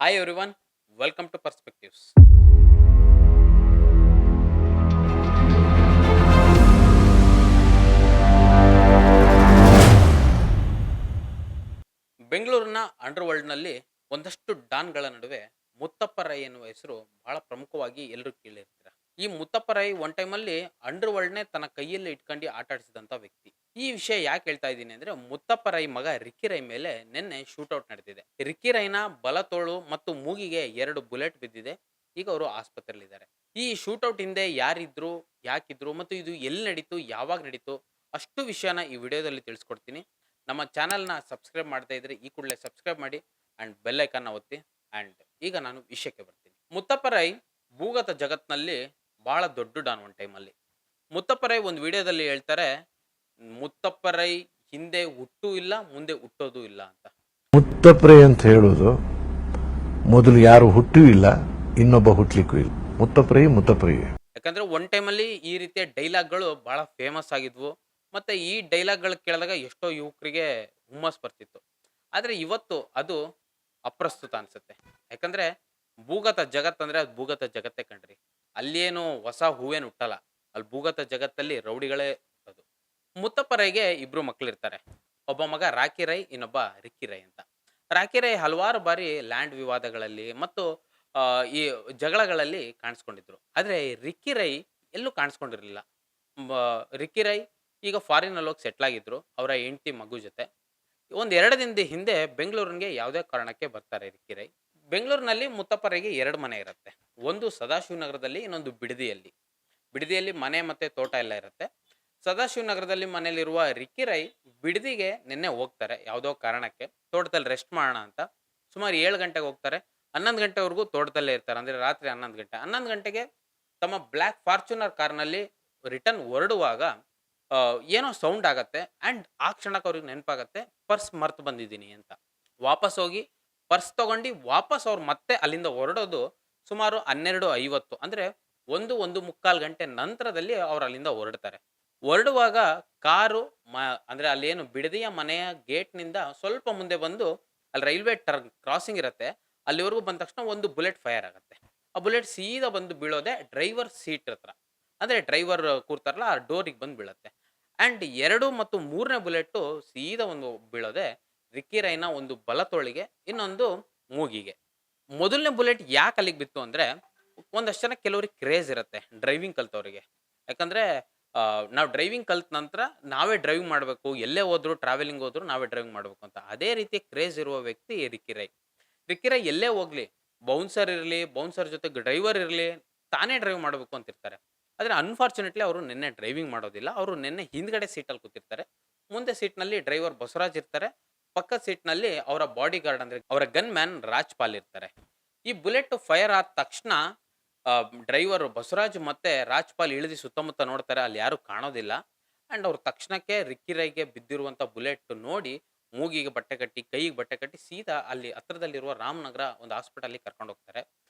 Hi everyone, welcome to Perspectives. ಬೆಂಗಳೂರಿನ ಅಂಡರ್‌ವರ್ಲ್ಡ್‌ನಲ್ಲಿ ಒಂದಷ್ಟು ಡಾನ್‌ಗಳ ನಡುವೆ ಮುತ್ತಪ್ಪ ರೈ ಎನ್ನುವ ಹೆಸರು ಬಹಳ ಪ್ರಮುಖವಾಗಿ ಎಲ್ಲರೂ ಕೇಳಿರ್ತೀರ. ಈ ಮುತ್ತಪ್ಪ ರೈ ಒನ್ ಟೈಮಲ್ಲಿ ಅಂಡರ್‌ವರ್ಲ್ಡ್‌ನೇ ತನ್ನ ಕೈಯಲ್ಲಿ ಇಟ್ಕೊಂಡು ಆಟ ಆಡಿಸಿದಂಥ ವ್ಯಕ್ತಿ. ಈ ವಿಷಯ ಯಾಕೆ ಹೇಳ್ತಾ ಇದ್ದೀನಿ ಅಂದ್ರೆ ಮುತ್ತಪ್ಪ ರೈ ಮಗ ರಿಕ್ಕಿ ರೈ ಮೇಲೆ ನಿನ್ನೆ ಶೂಟೌಟ್ ನಡೆದಿದೆ. ರಿಕ್ಕಿ ರೈನ ಬಲತೋಳು ಮತ್ತು ಮೂಗಿಗೆ 2 ಬುಲೆಟ್ ಬಿದ್ದಿದೆ. ಈಗ ಅವರು ಆಸ್ಪತ್ರೆಯಲ್ಲಿದ್ದಾರೆ. ಈ ಶೂಟೌಟ್ ಹಿಂದೆ ಯಾರಿದ್ರು, ಯಾಕಿದ್ರು ಮತ್ತು ಇದು ಎಲ್ಲಿ ನಡೀತು, ಯಾವಾಗ ನಡೀತು ಅಷ್ಟು ವಿಷಯನ ಈ ವಿಡಿಯೋದಲ್ಲಿ ತಿಳಿಸ್ಕೊಡ್ತೀನಿ. ನಮ್ಮ ಚಾನಲ್‌ನ ಸಬ್ಸ್ಕ್ರೈಬ್ ಮಾಡದೇ ಇದ್ರೆ ಈ ಕೂಡಲೇ ಸಬ್ಸ್ಕ್ರೈಬ್ ಮಾಡಿ ಅಂಡ್ ಬೆಲ್ ಐಕಾನ್‌ನ ಒತ್ತಿ. ಅಂಡ್ ಈಗ ನಾನು ವಿಷಯಕ್ಕೆ ಬರ್ತೀನಿ. ಮುತ್ತಪ್ಪ ರೈ ಭೂಗತ ಜಗತ್ನಲ್ಲಿ ಬಹಳ ದೊಡ್ಡ ಡಾನ್ ಒನ್ ಟೈಮಲ್ಲಿ. ಮುತ್ತಪ್ಪ ರೈ ಒಂದು ವಿಡಿಯೋದಲ್ಲಿ ಹೇಳ್ತಾರೆ, ಮುತ್ತಪ್ಪ ರೈ ಹಿಂದೆ ಹುಟ್ಟೂ ಇಲ್ಲ, ಮುಂದೆ ಹುಟ್ಟೋದು ಇಲ್ಲ ಅಂತ. ಮುತ್ತಪ್ರೆ ಅಂತ ಹೇಳೋದು ಮೊದಲು ಯಾರು ಹುಟ್ಟೂ ಇಲ್ಲ, ಇನ್ನೊಬ್ಬ ಹುಟ್ಟಲಿಕ್ಕೂ ಇಲ್ಲ. ಮುತ್ತಪ್ರೆ. ಯಾಕಂದ್ರೆ ಒನ್ ಟೈಮಲ್ಲಿ ಈ ರೀತಿಯ ಡೈಲಾಗ್ಗಳು ಬಹಳ ಫೇಮಸ್ ಆಗಿದ್ವು. ಮತ್ತೆ ಈ ಡೈಲಾಗ್ಗಳು ಕೇಳಿದಾಗ ಎಷ್ಟೋ ಯುವಕರಿಗೆ ಹುಮ್ಮಸ್ ಬರ್ತಿತ್ತು. ಆದ್ರೆ ಇವತ್ತು ಅದು ಅಪ್ರಸ್ತುತ ಅನ್ಸುತ್ತೆ. ಯಾಕಂದ್ರೆ ಭೂಗತ ಜಗತ್ ಅಂದ್ರೆ ಅದು ಭೂಗತ ಜಗತ್ತೇ ಕಣ್ರಿ. ಅಲ್ಲೇನು ಹೊಸ ಹೂವೇನು ಹುಟ್ಟಲ್ಲ. ಅಲ್ಲಿ ಭೂಗತ ಜಗತ್ತಲ್ಲಿ ರೌಡಿಗಳೇ ಅದು. ಮುತ್ತಪ್ಪ ರೈಗೆ ಇಬ್ರು ಮಕ್ಕಳಿರ್ತಾರೆ. ಒಬ್ಬ ಮಗ ರಾಕಿ ರೈ, ಇನ್ನೊಬ್ಬ ರಿಕ್ಕಿ ರೈ ಅಂತ. ರಾಕಿ ರೈ ಹಲವಾರು ಬಾರಿ ಲ್ಯಾಂಡ್ ವಿವಾದಗಳಲ್ಲಿ ಮತ್ತು ಈ ಜಗಳಗಳಲ್ಲಿ ಕಾಣಿಸ್ಕೊಂಡಿದ್ರು. ಆದ್ರೆ ರಿಕ್ಕಿ ರೈ ಎಲ್ಲೂ ಕಾಣಿಸ್ಕೊಂಡಿರ್ಲಿಲ್ಲ. ರಿಕ್ಕಿ ರೈ ಈಗ ಫಾರಿನಲ್ಲಿ ಹೋಗಿ ಸೆಟ್ಲ್ ಆಗಿದ್ರು ಅವರ ಹೆಂಡತಿ ಮಗು ಜೊತೆ. ಒಂದ್ 2 ದಿನದ ಹಿಂದೆ ಬೆಂಗಳೂರಿಗೆ ಯಾವುದೇ ಕಾರಣಕ್ಕೆ ಬರ್ತಾರೆ ರಿಕ್ಕಿ ರೈ. ಬೆಂಗಳೂರಿನಲ್ಲಿ ಮುತ್ತಪ್ಪ ರೈಗೆ 2 ಮನೆ ಇರುತ್ತೆ. ಒಂದು ಸದಾಶಿವನಗರದಲ್ಲಿ, ಇನ್ನೊಂದು ಬಿಡದಿಯಲ್ಲಿ. ಬಿಡದಿಯಲ್ಲಿ ಮನೆ ಮತ್ತೆ ತೋಟ ಎಲ್ಲ ಇರುತ್ತೆ. ಸದಾಶಿವನಗರದಲ್ಲಿ ಮನೆಯಲ್ಲಿರುವ ರಿಕ್ಕಿ ರೈ ಬಿಡದಿಗೆ ನಿನ್ನೆ ಹೋಗ್ತಾರೆ ಯಾವುದೋ ಕಾರಣಕ್ಕೆ. ತೋಟದಲ್ಲಿ ರೆಸ್ಟ್ ಮಾಡೋಣ ಅಂತ. ಸುಮಾರು 7 ಗಂಟೆಗೆ ಹೋಗ್ತಾರೆ. 11 ಗಂಟೆವರೆಗೂ ತೋಟದಲ್ಲೇ ಇರ್ತಾರೆ. ಅಂದ್ರೆ ರಾತ್ರಿ 11 ಗಂಟೆ. 11 ಗಂಟೆಗೆ ತಮ್ಮ ಬ್ಲಾಕ್ ಫಾರ್ಚುನರ್ ಕಾರ್ನಲ್ಲಿ ರಿಟರ್ನ್ ಹೊರಡುವಾಗ ಏನೋ ಸೌಂಡ್ ಆಗತ್ತೆ. ಅಂಡ್ ಆ ಕ್ಷಣಕ್ಕೆ ಅವ್ರಿಗೆ ನೆನಪಾಗತ್ತೆ, ಪರ್ಸ್ ಮರ್ತು ಬಂದಿದ್ದೀನಿ ಅಂತ. ವಾಪಸ್ ಹೋಗಿ ಪರ್ಸ್ ತಗೊಂಡು ವಾಪಸ್ ಅವ್ರು ಮತ್ತೆ ಅಲ್ಲಿಂದ ಹೊರಡೋದು ಸುಮಾರು 12:50. ಅಂದ್ರೆ 1-1:45 ಗಂಟೆ ನಂತರದಲ್ಲಿ ಅವ್ರು ಅಲ್ಲಿಂದ ಹೊರಡ್ತಾರೆ. ಹೊರಡುವಾಗ ಕಾರು ಅಂದ್ರೆ ಅಲ್ಲೇನು ಬಿಡದಿಯ ಮನೆಯ ಗೇಟ್‌ನಿಂದ ಸ್ವಲ್ಪ ಮುಂದೆ ಬಂದು ಅಲ್ಲಿ ರೈಲ್ವೆ ಕ್ರಾಸಿಂಗ್ ಇರತ್ತೆ. ಅಲ್ಲಿವರೆಗೂ ಬಂದ ತಕ್ಷಣ ಒಂದು ಬುಲೆಟ್ ಫೈರ್ ಆಗತ್ತೆ. ಆ ಬುಲೆಟ್ ಸೀದಾ ಬಂದು ಬೀಳೋದೆ ಡ್ರೈವರ್ ಸೀಟ್ ಹತ್ರ. ಅಂದ್ರೆ ಡ್ರೈವರ್ ಕೂರ್ತಾರಲ್ಲ ಆ ಡೋರಿಗೆ ಬಂದು ಬೀಳತ್ತೆ. ಅಂಡ್ 2 ಮತ್ತು 3ನೇ ಬುಲೆಟ್ಟು ಸೀದಾ ಒಂದು ಬೀಳೋದೆ ರಿಕ್ಕಿ ರೈನ ಒಂದು ಬಲತೋಳಿಗೆ, ಇನ್ನೊಂದು ಮೂಗಿಗೆ. ಮೊದಲನೇ ಬುಲೆಟ್ ಯಾಕೆ ಅಲ್ಲಿಗೆ ಬಿತ್ತು ಅಂದ್ರೆ, ಒಂದಷ್ಟು ಜನ ಕೆಲವ್ರಿಗೆ ಕ್ರೇಜ್ ಇರುತ್ತೆ ಡ್ರೈವಿಂಗ್ ಕಲ್ತವ್ರಿಗೆ. ಯಾಕಂದ್ರೆ ನಾವು ಡ್ರೈವಿಂಗ್ ಕಲ್ತ ನಂತರ ನಾವೇ ಡ್ರೈವಿಂಗ್ ಮಾಡಬೇಕು, ಎಲ್ಲೇ ಹೋದ್ರು ಟ್ರಾವೆಲಿಂಗ್ ಹೋದ್ರು ನಾವೇ ಡ್ರೈವಿಂಗ್ ಮಾಡಬೇಕು ಅಂತ. ಅದೇ ರೀತಿ ಕ್ರೇಜ್ ಇರುವ ವ್ಯಕ್ತಿ ರಿಕ್ಕಿ ರೈ. ರಿಕ್ಕಿ ರೈ ಎಲ್ಲೇ ಹೋಗ್ಲಿ, ಬೌನ್ಸರ್ ಇರಲಿ, ಬೌನ್ಸರ್ ಜೊತೆಗೆ ಡ್ರೈವರ್ ಇರಲಿ, ತಾನೇ ಡ್ರೈವ್ ಮಾಡಬೇಕು ಅಂತಿರ್ತಾರೆ. ಆದರೆ ಅನ್ಫಾರ್ಚುನೇಟ್ಲಿ ಅವರು ನಿನ್ನೆ ಡ್ರೈವಿಂಗ್ ಮಾಡೋದಿಲ್ಲ. ಅವರು ನಿನ್ನೆ ಹಿಂದ್ಗಡೆ ಸೀಟಲ್ಲಿ ಕೂತಿರ್ತಾರೆ. ಮುಂದೆ ಸೀಟ್‌ನಲ್ಲಿ ಡ್ರೈವರ್ ಬಸವರಾಜ್ ಇರ್ತಾರೆ. ಪಕ್ಕದ ಸೀಟ್‌ನಲ್ಲಿ ಅವರ ಬಾಡಿ ಗಾರ್ಡ್ ಅಂದ್ರೆ ಅವರ ಗನ್ ಮ್ಯಾನ್ ರಾಜ್‌ಪಾಲ್ ಇರ್ತಾರೆ. ಈ ಬುಲೆಟ್ ಫೈರ್ ಆದ ತಕ್ಷಣ ಡ್ರೈವರ್ ಬಸವರಾಜ್ ಮತ್ತೆ ರಾಜ್‌ಪಾಲ್ ಇಳಿದು ಸುತ್ತಮುತ್ತ ನೋಡ್ತಾರೆ. ಅಲ್ಲಿ ಯಾರು ಕಾಣೋದಿಲ್ಲ. ಅಂಡ್ ಅವ್ರು ತಕ್ಷಣಕ್ಕೆ ರಿಕ್ಕಿ ರೈಗೆ ಬಿದ್ದಿರುವಂತ ಬುಲೆಟ್ ನೋಡಿ ಮೂಗಿಗೆ ಬಟ್ಟೆ ಕಟ್ಟಿ, ಕೈಗೆ ಬಟ್ಟೆ ಕಟ್ಟಿ ಸೀದಾ ಅಲ್ಲಿ ಹತ್ರದಲ್ಲಿರುವ ರಾಮನಗರ ಒಂದು ಹಾಸ್ಪಿಟಲ್‌ಗೆ ಕರ್ಕೊಂಡು ಹೋಗ್ತಾರೆ.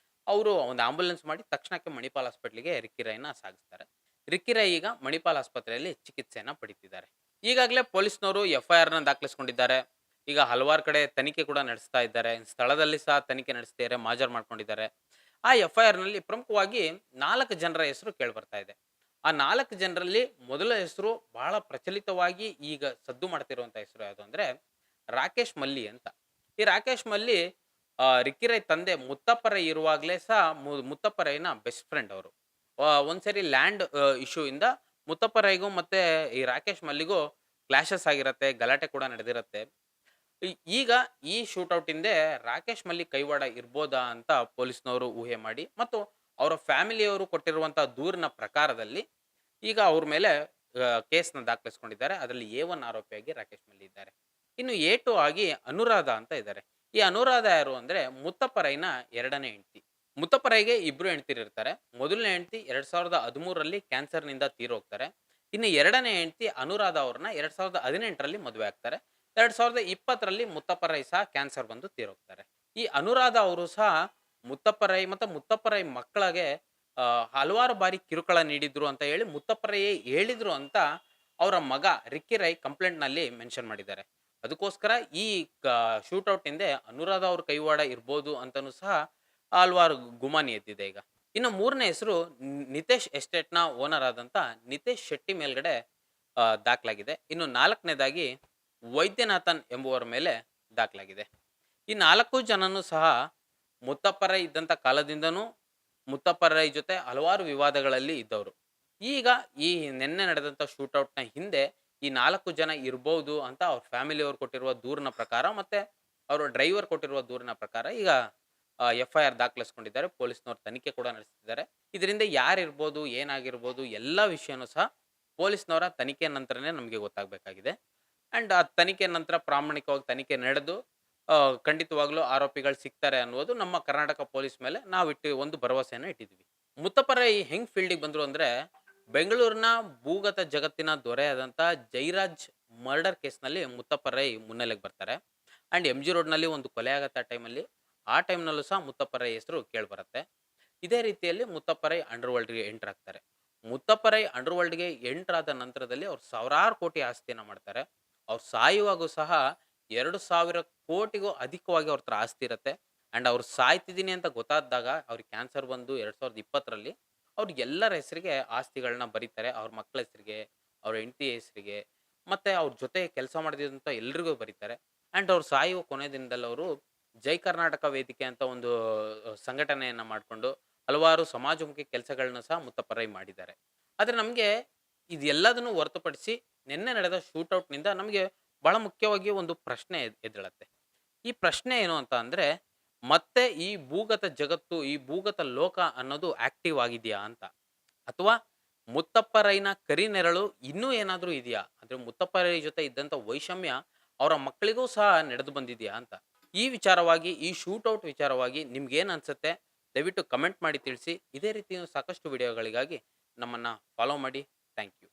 ಅವರು ಒಂದು ಆಂಬ್ಯುಲೆನ್ಸ್ ಮಾಡಿ ತಕ್ಷಣಕ್ಕೆ ಮಣಿಪಾಲ್ ಹಾಸ್ಪಿಟಲ್‌ಗೆ ರಿಕ್ಕಿ ರೈನ ಸಾಗಿಸ್ತಾರೆ. ರಿಕ್ಕಿ ರೈ ಈಗ ಮಣಿಪಾಲ್ ಆಸ್ಪತ್ರೆಯಲ್ಲಿ ಚಿಕಿತ್ಸೆಯನ್ನ ಪಡಿತಿದ್ದಾರೆ. ಈಗಾಗಲೇ ಪೊಲೀಸ್‌ನವರು ಎಫ್ಐಆರ್‌ನ ದಾಖಲಿಸಿಕೊಂಡಿದ್ದಾರೆ. ಈಗ ಹಲವಾರು ಕಡೆ ತನಿಖೆ ಕೂಡ ನಡೆಸ್ತಾ ಇದ್ದಾರೆ. ಸ್ಥಳದಲ್ಲಿ ಸಹ ತನಿಖೆ ನಡೆಸ್ತಿದ್ದಾರೆ, ಮಾಜರ್ ಮಾಡ್ಕೊಂಡಿದ್ದಾರೆ. ಆ ಎಫ್ಐಆರ್‌ನಲ್ಲಿ ಪ್ರಮುಖವಾಗಿ 4 ಜನರ ಹೆಸರು ಕೇಳಿಬರ್ತಾ ಇದೆ. ಆ 4 ಜನರಲ್ಲಿ ಮೊದಲ ಹೆಸರು ಬಹಳ ಪ್ರಚಲಿತವಾಗಿ ಈಗ ಸದ್ದು ಮಾಡ್ತಿರುವಂತ ಹೆಸರು ಯಾವುದು ಅಂದ್ರೆ ರಾಕೇಶ್ ಮಲ್ಲಿ ಅಂತ. ಈ ರಾಕೇಶ್ ಮಲ್ಲಿ ರಿಕ್ಕಿ ರೈ ತಂದೆ ಮುತ್ತಪ್ಪ ರೈ ಇರುವಾಗಲೇ ಸಹ ಮುತ್ತಪ್ಪ ರೈನ ಬೆಸ್ಟ್ ಫ್ರೆಂಡ್ ಅವರು. ಒಂದ್ಸರಿ ಲ್ಯಾಂಡ್ ಇಶ್ಯೂ ಇಂದ ಮುತ್ತಪ್ಪ ರೈಗೂ ಮತ್ತೆ ಈ ರಾಕೇಶ್ ಮಲ್ಲಿಗೂ ಕ್ಲಾಶಸ್ ಆಗಿರತ್ತೆ, ಗಲಾಟೆ ಕೂಡ ನಡೆದಿರತ್ತೆ. ಈಗ ಈ ಶೂಟೌಟ್ ಹಿಂದೆ ರಾಕೇಶ್ ಮಲ್ಲಿ ಕೈವಾಡ ಇರ್ಬೋದಾ ಅಂತ ಪೊಲೀಸ್ನವರು ಊಹೆ ಮಾಡಿ ಮತ್ತು ಅವರ ಫ್ಯಾಮಿಲಿಯವರು ಕೊಟ್ಟಿರುವಂತಹ ದೂರಿನ ಪ್ರಕಾರದಲ್ಲಿ ಈಗ ಅವ್ರ ಮೇಲೆ ಕೇಸ್‌ನ ದಾಖಲಿಸಿಕೊಂಡಿದ್ದಾರೆ. ಅದರಲ್ಲಿ ಎ1 ಆರೋಪಿಯಾಗಿ ರಾಕೇಶ್ ಮಲ್ಲಿ ಇದ್ದಾರೆ. ಇನ್ನು ಎ2 ಆಗಿ ಅನುರಾಧ ಅಂತ ಇದ್ದಾರೆ. ಈ ಅನುರಾಧ ಯಾರು ಅಂದ್ರೆ ಮುತ್ತಪ್ಪ ರೈನ 2ನೇ ಹೆಂಡತಿ. ಮುತ್ತಪ್ಪ ರೈಗೆ ಇಬ್ರು ಹೆಂಡತಿರಿರ್ತಾರೆ. ಮೊದಲನೇ ಹೆಂಡತಿ 2013ರಲ್ಲಿ ಕ್ಯಾನ್ಸರ್‌ನಿಂದ ತೀರೋಗ್ತಾರೆ. ಇನ್ನು 2ನೇ ಹೆಂಡತಿ ಅನುರಾಧ ಅವ್ರನ್ನ 2018ರಲ್ಲಿ ಮದುವೆ ಆಗ್ತಾರೆ. 2020ರಲ್ಲಿ ಮುತ್ತಪ್ಪ ರೈ ಸಹ ಕ್ಯಾನ್ಸರ್ ಬಂದು ತೀರೋಗ್ತಾರೆ. ಈ ಅನುರಾಧ ಅವರು ಸಹ ಮುತ್ತಪ್ಪ ರೈ ಮತ್ತು ಮುತ್ತಪ್ಪ ರೈ ಮಕ್ಕಳಿಗೆ ಹಲವಾರು ಬಾರಿ ಕಿರುಕುಳ ನೀಡಿದ್ರು ಅಂತ ಹೇಳಿ ಮುತ್ತಪ್ಪ ರೈ ಹೇಳಿದ್ರು ಅಂತ ಅವರ ಮಗ ರಿಕ್ಕಿ ರೈ ಕಂಪ್ಲೇಂಟ್‌ನಲ್ಲಿ ಮೆನ್ಷನ್ ಮಾಡಿದ್ದಾರೆ. ಅದಕ್ಕೋಸ್ಕರ ಈ ಶೂಟೌಟ್ ಹಿಂದೆ ಅನುರಾಧ ಅವ್ರ ಕೈವಾಡ ಇರ್ಬೋದು ಅಂತನೂ ಸಹ ಹಲವಾರು ಗುಮಾನಿ ಎದ್ದಿದೆ ಈಗ. ಇನ್ನು ಮೂರನೇ ಹೆಸರು ನಿತೇಶ್ ಎಸ್ಟೇಟ್‌ನ ಓನರ್ ಆದಂತ ನಿತೇಶ್ ಶೆಟ್ಟಿ ಮೇಲ್ಗಡೆ ದಾಖಲಾಗಿದೆ. ಇನ್ನು ನಾಲ್ಕನೇದಾಗಿ ವೈದ್ಯನಾಥನ್ ಎಂಬುವರ ಮೇಲೆ ದಾಖಲಾಗಿದೆ. ಈ 4 ಜನನು ಸಹ ಮುತ್ತಪ್ಪ ರೈ ಇದ್ದಂಥ ಕಾಲದಿಂದನೂ ಮುತ್ತಪ್ಪ ರೈ ಜೊತೆ ಹಲವಾರು ವಿವಾದಗಳಲ್ಲಿ ಇದ್ದವರು. ಈಗ ಈ ನಿನ್ನೆ ನಡೆದಂಥ ಶೂಟೌಟ್‌ನ ಹಿಂದೆ ಈ 4 ಜನ ಇರ್ಬೋದು ಅಂತ ಅವ್ರ ಫ್ಯಾಮಿಲಿಯವರು ಕೊಟ್ಟಿರುವ ದೂರಿನ ಪ್ರಕಾರ ಮತ್ತೆ ಅವ್ರ ಡ್ರೈವರ್ ಕೊಟ್ಟಿರುವ ದೂರಿನ ಪ್ರಕಾರ ಈಗ ಎಫ್ಐಆರ್ ದಾಖಲಿಸ್ಕೊಂಡಿದ್ದಾರೆ. ಪೊಲೀಸ್‌ನವರು ತನಿಖೆ ಕೂಡ ನಡೆಸ್ತಿದ್ದಾರೆ. ಇದರಿಂದ ಯಾರಿರ್ಬೋದು, ಏನಾಗಿರ್ಬೋದು ಎಲ್ಲ ವಿಷಯನೂ ಸಹ ಪೊಲೀಸ್‌ನವರ ತನಿಖೆ ನಂತರನೇ ನಮಗೆ ಗೊತ್ತಾಗಬೇಕಾಗಿದೆ. ಅಂಡ್ ಆ ತನಿಖೆ ನಂತರ ಪ್ರಾಮಾಣಿಕವಾಗಿ ತನಿಖೆ ನಡೆದು ಖಂಡಿತವಾಗ್ಲೂ ಆರೋಪಿಗಳು ಸಿಗ್ತಾರೆ ಅನ್ನುವುದು ನಮ್ಮ ಕರ್ನಾಟಕ ಪೊಲೀಸ್ ಮೇಲೆ ನಾವಿಟ್ಟು ಒಂದು ಭರವಸೆಯನ್ನ ಇಟ್ಟಿದ್ವಿ. ಮುತ್ತಪ್ಪ ರೈ ಹೆಂಗ್ ಫೀಲ್ಡಿಗೆ ಬಂದ್ರು ಅಂದ್ರೆ ಬೆಂಗಳೂರಿನ ಭೂಗತ ಜಗತ್ತಿನ ದೊರೆಯಾದಂತ ಜೈರಾಜ್ ಮರ್ಡರ್ ಕೇಸ್‌ನಲ್ಲಿ ಮುತ್ತಪ್ಪ ರೈ ಮುನ್ನೆಲೆಗೆ ಬರ್ತಾರೆ. And MG. ರೋಡ್‌ನಲ್ಲಿ ಒಂದು ಕೊಲೆ ಆಗತ್ತೆ ಆ ಟೈಮಲ್ಲಿ. ಆ ಟೈಮ್‌ನಲ್ಲೂ ಸಹ ಮುತ್ತಪ್ಪ ರೈ ಹೆಸರು ಕೇಳಿಬರುತ್ತೆ. ಇದೇ ರೀತಿಯಲ್ಲಿ ಮುತ್ತಪ್ಪ ರೈ ಅಂಡರ್ ವರ್ಲ್ಡ್‌ಗೆ ಎಂಟರ್ ಆಗ್ತಾರೆ. ಮುತ್ತಪ್ಪ ರೈ ಅಂಡರ್ ವರ್ಲ್ಡ್‌ಗೆ ಎಂಟರ್ ಆದ ನಂತರದಲ್ಲಿ ಅವ್ರು ಸಾವಿರಾರು ಕೋಟಿ ಆಸ್ತಿಯನ್ನ ಮಾಡ್ತಾರೆ. ಅವ್ರು ಸಾಯುವಾಗೂ ಸಹ 2,000 ಕೋಟಿಗೂ ಅಧಿಕವಾಗಿ ಅವ್ರ ಹತ್ರ ಆಸ್ತಿ ಇರುತ್ತೆ. ಅಂಡ್ ಅವ್ರು ಸಾಯ್ತಿದ್ದೀನಿ ಅಂತ ಗೊತ್ತಾದಾಗ ಅವ್ರಿಗೆ ಕ್ಯಾನ್ಸರ್ ಬಂದು 2020ರಲ್ಲಿ ಅವ್ರು ಎಲ್ಲರ ಹೆಸರಿಗೆ ಆಸ್ತಿಗಳನ್ನ ಬರೀತಾರೆ. ಅವ್ರ ಮಕ್ಕಳ ಹೆಸರಿಗೆ, ಅವ್ರ ಹೆಂಡತಿ ಹೆಸರಿಗೆ, ಮತ್ತೆ ಅವ್ರ ಜೊತೆ ಕೆಲಸ ಮಾಡಿದಂಥ ಎಲ್ರಿಗೂ ಬರೀತಾರೆ. ಅಂಡ್ ಅವ್ರು ಸಾಯುವ ಕೊನೆ ದಿನದಲ್ಲಿ ಅವರು ಜೈ ಕರ್ನಾಟಕ ವೇದಿಕೆ ಅಂತ ಒಂದು ಸಂಘಟನೆಯನ್ನ ಮಾಡಿಕೊಂಡು ಹಲವಾರು ಸಮಾಜಮುಖಿ ಕೆಲಸಗಳನ್ನ ಸಹ ಮುತ್ತಪ್ಪ ರೈ ಮಾಡಿದ್ದಾರೆ. ಆದ್ರೆ ನಮಗೆ ಇದೆಲ್ಲದನ್ನು ಹೊರತುಪಡಿಸಿ ನಿನ್ನೆ ನಡೆದ ಶೂಟೌಟ್‌ನಿಂದ ನಮಗೆ ಬಹಳ ಮುಖ್ಯವಾಗಿ ಒಂದು ಪ್ರಶ್ನೆ ಎದ್ದೇಳತ್ತೆ. ಈ ಪ್ರಶ್ನೆ ಏನು ಅಂತ ಅಂದ್ರೆ ಮತ್ತೆ ಈ ಭೂಗತ ಜಗತ್ತು, ಈ ಭೂಗತ ಲೋಕ ಅನ್ನೋದು ಆಕ್ಟಿವ್ ಆಗಿದೆಯಾ ಅಂತ? ಅಥವಾ ಮುತ್ತಪ್ಪ ರೈನ ಕರಿನೆರಳು ಇನ್ನೂ ಏನಾದ್ರೂ ಇದೆಯಾ? ಅಂದ್ರೆ ಮುತ್ತಪ್ಪ ರೈ ಜೊತೆ ಇದ್ದಂತ ವೈಷಮ್ಯ ಅವರ ಮಕ್ಕಳಿಗೂ ಸಹ ನಡೆದು ಬಂದಿದೆಯಾ ಅಂತ? ಈ ವಿಚಾರವಾಗಿ, ಈ ಶೂಟೌಟ್ ವಿಚಾರವಾಗಿ ನಿಮ್ಗೇನ್ ಅನ್ಸುತ್ತೆ? ದಯವಿಟ್ಟು ಕಮೆಂಟ್ ಮಾಡಿ ತಿಳಿಸಿ. ಇದೇ ರೀತಿ ಸಾಕಷ್ಟು ವಿಡಿಯೋಗಳಿಗಾಗಿ ನಮ್ಮನ್ನ ಫಾಲೋ ಮಾಡಿ. Thank you.